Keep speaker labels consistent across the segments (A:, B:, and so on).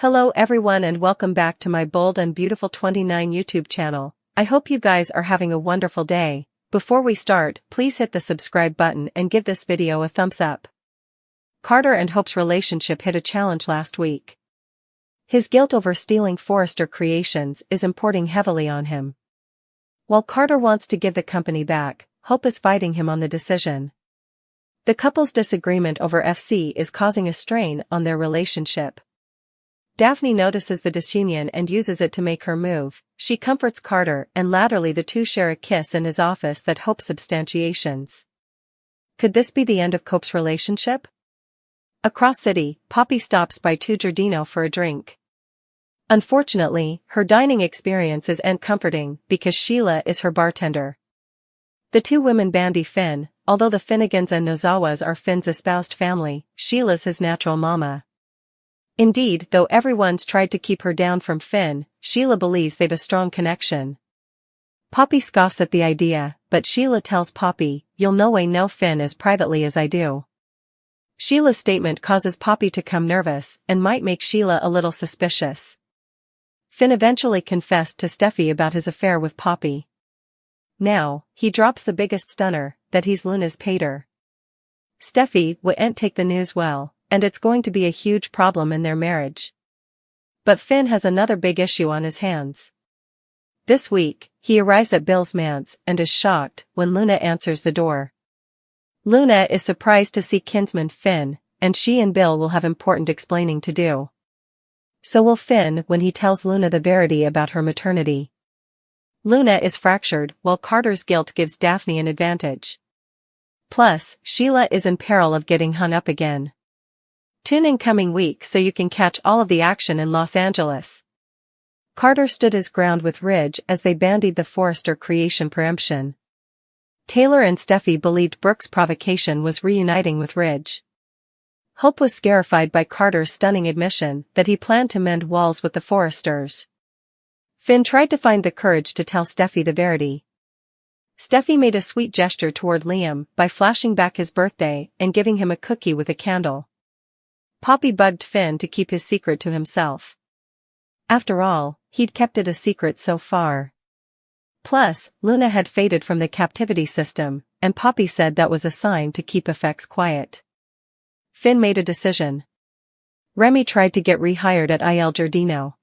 A: Hello everyone and welcome back to my Bold and Beautiful 29 YouTube channel. I hope you guys are having a wonderful day. Before we start, please hit the subscribe button and give this video a thumbs up. Carter and Hope's relationship hit a challenge last week. His guilt over stealing Forrester creations is importing heavily on him. While Carter wants to give the company back, Hope is fighting him on the decision. The couple's disagreement over FC is causing a strain on their relationship. Daphne notices the disunion and uses it to make her move. She comforts Carter and latterly the two share a kiss in his office that Hope substantiations. Could this be the end of Hope's relationship? Across city, Poppy stops by Tu Giardino for a drink. Unfortunately, her dining experience is uncomforting because Sheila is her bartender. The two women bandy Finn. Although the Finnegans and Nozawas are Finn's espoused family, Sheila's his natural mama. Indeed, though everyone's tried to keep her down from Finn, Sheila believes they've a strong connection. Poppy scoffs at the idea, but Sheila tells Poppy, "You'll no way know Finn as privately as I do." Sheila's statement causes Poppy to come nervous and might make Sheila a little suspicious. Finn eventually confessed to Steffi about his affair with Poppy. Now, he drops the biggest stunner, that he's Luna's pater. Steffi wouldn't take the news well, and it's going to be a huge problem in their marriage. But Finn has another big issue on his hands. This week, he arrives at Bill's manse and is shocked when Luna answers the door. Luna is surprised to see kinsman Finn, and she and Bill will have important explaining to do. So will Finn when he tells Luna the verity about her maternity. Luna is fractured while Carter's guilt gives Daphne an advantage. Plus, Sheila is in peril of getting hung up again. Tune in coming week so you can catch all of the action in Los Angeles. Carter stood his ground with Ridge as they bandied the Forrester creation preemption. Taylor and Steffi believed Brooke's provocation was reuniting with Ridge. Hope was scarified by Carter's stunning admission that he planned to mend walls with the Forresters. Finn tried to find the courage to tell Steffi the verity. Steffi made a sweet gesture toward Liam by flashing back his birthday and giving him a cookie with a candle. Poppy bugged Finn to keep his secret to himself. After all, he'd kept it a secret so far. Plus, Luna had faded from the captivity system, and Poppy said that was a sign to keep effects quiet. Finn made a decision. Remy tried to get rehired at Il Giardino.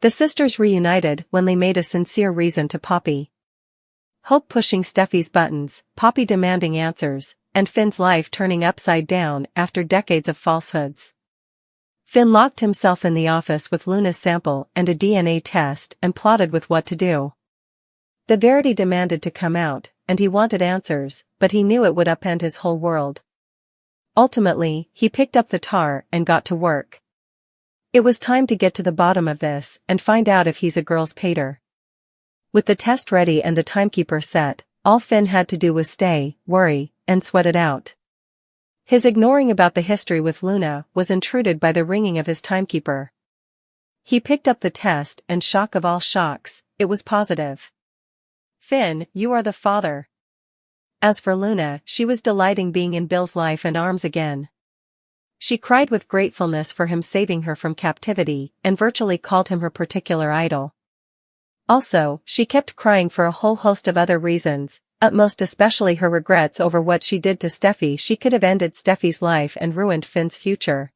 A: The sisters reunited when they made a sincere reason to Poppy. Hope pushing Steffi's buttons, Poppy demanding answers, and Finn's life turning upside down after decades of falsehoods. Finn locked himself in the office with Luna's sample and a DNA test and plotted with what to do. The verity demanded to come out, and he wanted answers, but he knew it would upend his whole world. Ultimately, he picked up the tar and got to work. It was time to get to the bottom of this and find out if he's a girl's pater. With the test ready and the timekeeper set, all Finn had to do was stay, worry, and sweat it out. His ignoring about the history with Luna was intruded by the ringing of his timekeeper. He picked up the test and shock of all shocks, it was positive. "Finn, you are the father." As for Luna, she was delighting being in Bill's life and arms again. She cried with gratefulness for him saving her from captivity and virtually called him her particular idol. Also, she kept crying for a whole host of other reasons, most especially her regrets over what she did to Steffi. She could have ended Steffi's life and ruined Finn's future.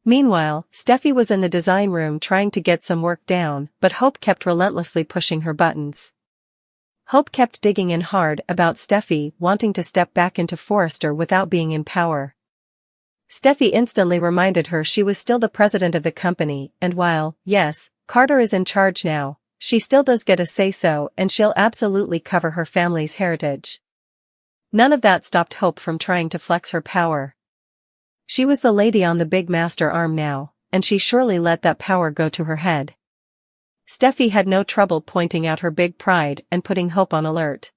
A: Meanwhile, Steffi was in the design room trying to get some work down, but Hope kept relentlessly pushing her buttons. Hope kept digging in hard about Steffi wanting to step back into Forrester without being in power. Steffi instantly reminded her she was still the president of the company, and while, yes, Carter is in charge now, she still does get a say-so and she'll absolutely cover her family's heritage. None of that stopped Hope from trying to flex her power. She was the lady on the big master arm now, and she surely let that power go to her head. Steffi had no trouble pointing out her big pride and putting Hope on alert.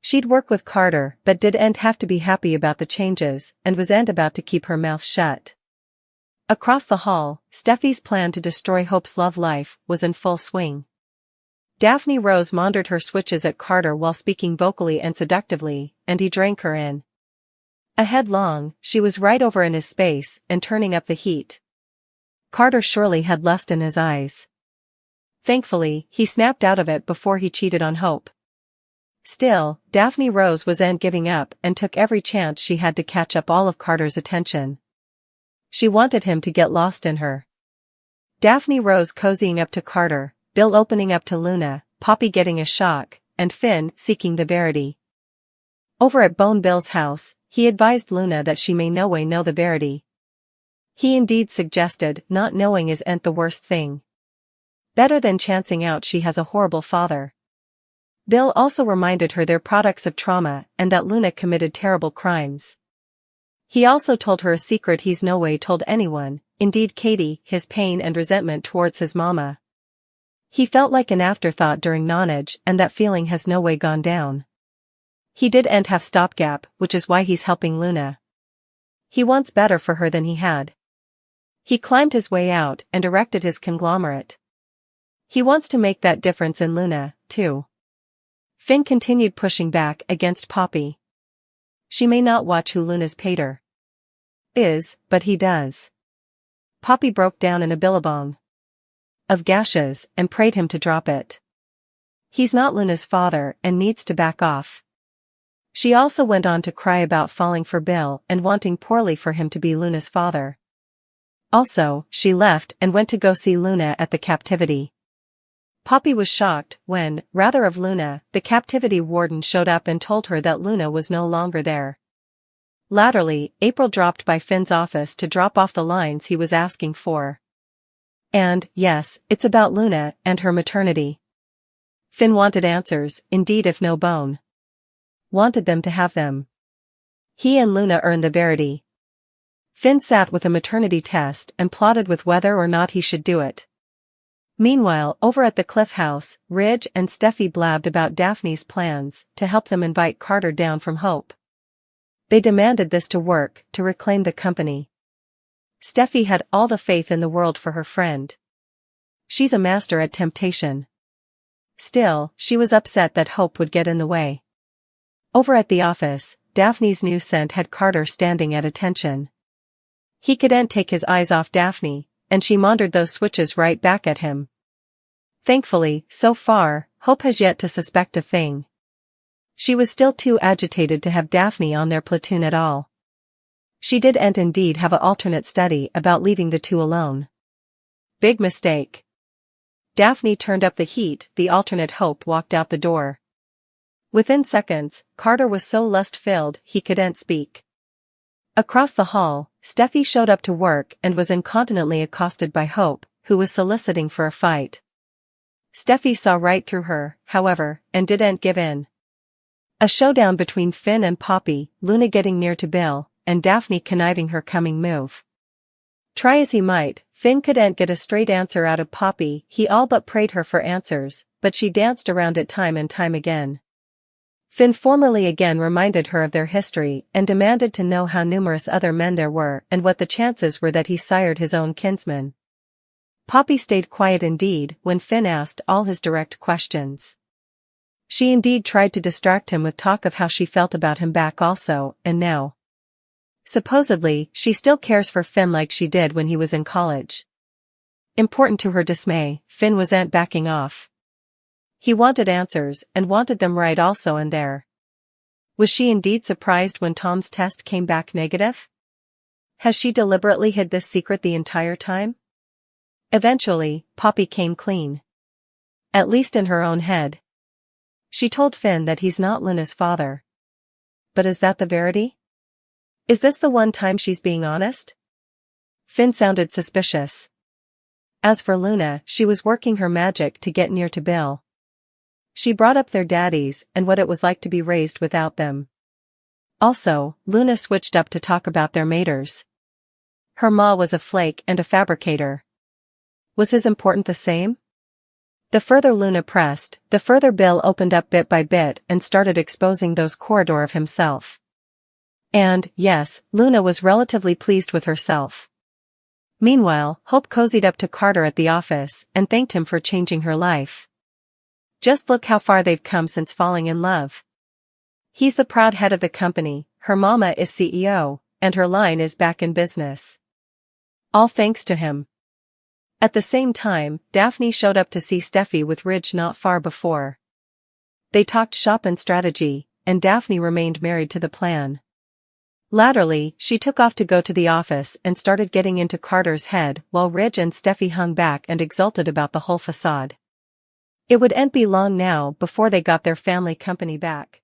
A: She'd work with Carter but didn't have to be happy about the changes and wasn't about to keep her mouth shut. Across the hall, Steffi's plan to destroy Hope's love life was in full swing. Daphne Rose maundered her switches at Carter while speaking vocally and seductively, and he drank her in. A head long, she was right over in his space and turning up the heat. Carter surely had lust in his eyes. Thankfully, he snapped out of it before he cheated on Hope. Still, Daphne Rose wasn't giving up and took every chance she had to catch up all of Carter's attention. She wanted him to get lost in her. Daphne Rose cozying up to Carter, Bill opening up to Luna, Poppy getting a shock, and Finn seeking the verity. Over at Bone Bill's house, he advised Luna that she may no way know the verity. He indeed suggested not knowing isn't the worst thing. Better than chancing out she has a horrible father. Bill also reminded her they're products of trauma and that Luna committed terrible crimes. He also told her a secret he's no way told anyone, indeed Katie, his pain and resentment towards his mama. He felt like an afterthought during nonage and that feeling has no way gone down. He didn't have stopgap, which is why he's helping Luna. He wants better for her than he had. He climbed his way out and erected his conglomerate. He wants to make that difference in Luna, too. Finn continued pushing back against Poppy. She may not watch who Luna's pater is, but he does. Poppy broke down in a billabong of gashes and prayed him to drop it. He's not Luna's father and needs to back off. She also went on to cry about falling for Bill and wanting poorly for him to be Luna's father. Also, she left and went to go see Luna at the captivity. Poppy was shocked when, rather of Luna, the captivity warden showed up and told her that Luna was no longer there. Latterly, April dropped by Finn's office to drop off the lines he was asking for. And, yes, it's about Luna and her maternity. Finn wanted answers, indeed if no bone. Wanted them to have them. He and Luna earned the verity. Finn sat with a maternity test and plotted with whether or not he should do it. Meanwhile, over at the Cliff House, Ridge and Steffi blabbed about Daphne's plans to help them invite Carter down from Hope. They demanded this to work to reclaim the company. Steffi had all the faith in the world for her friend. She's a master at temptation. Still, she was upset that Hope would get in the way. Over at the office, Daphne's new scent had Carter standing at attention. He couldn't take his eyes off Daphne, and she maundered those switches right back at him. Thankfully, so far, Hope has yet to suspect a thing. She was still too agitated to have Daphne on their platoon at all. She didn't indeed have an alternate study about leaving the two alone. Big mistake. Daphne turned up the heat, the alternate Hope walked out the door. Within seconds, Carter was so lust-filled he couldn't speak. Across the hall, Steffi showed up to work and was incontinently accosted by Hope, who was soliciting for a fight. Steffi saw right through her, however, and didn't give in. A showdown between Finn and Poppy, Luna getting near to Bill, and Daphne conniving her coming move. Try as he might, Finn couldn't get a straight answer out of Poppy. He all but prayed her for answers, but she danced around it time and time again. Finn formally again reminded her of their history and demanded to know how numerous other men there were and what the chances were that he sired his own kinsman. Poppy stayed quiet indeed when Finn asked all his direct questions. She indeed tried to distract him with talk of how she felt about him back also, and now. Supposedly, she still cares for Finn like she did when he was in college. Important to her dismay, Finn wasn't backing off. He wanted answers and wanted them right also and there. Was she indeed surprised when Tom's test came back negative? Has she deliberately hid this secret the entire time? Eventually, Poppy came clean. At least in her own head. She told Finn that he's not Luna's father. But is that the verity? Is this the one time she's being honest? Finn sounded suspicious. As for Luna, she was working her magic to get near to Bill. She brought up their daddies and what it was like to be raised without them. Also, Luna switched up to talk about their maters. Her ma was a flake and a fabricator. Was his important the same? The further Luna pressed, the further Bill opened up bit by bit and started exposing those corridor of himself. And, yes, Luna was relatively pleased with herself. Meanwhile, Hope cozied up to Carter at the office and thanked him for changing her life. Just look how far they've come since falling in love. He's the proud head of the company, her mama is CEO, and her line is back in business. All thanks to him. At the same time, Daphne showed up to see Steffi with Ridge not far before. They talked shop and strategy, and Daphne remained married to the plan. Latterly, she took off to go to the office and started getting into Carter's head while Ridge and Steffi hung back and exulted about the whole facade. It wouldn't be long now before they got their family company back.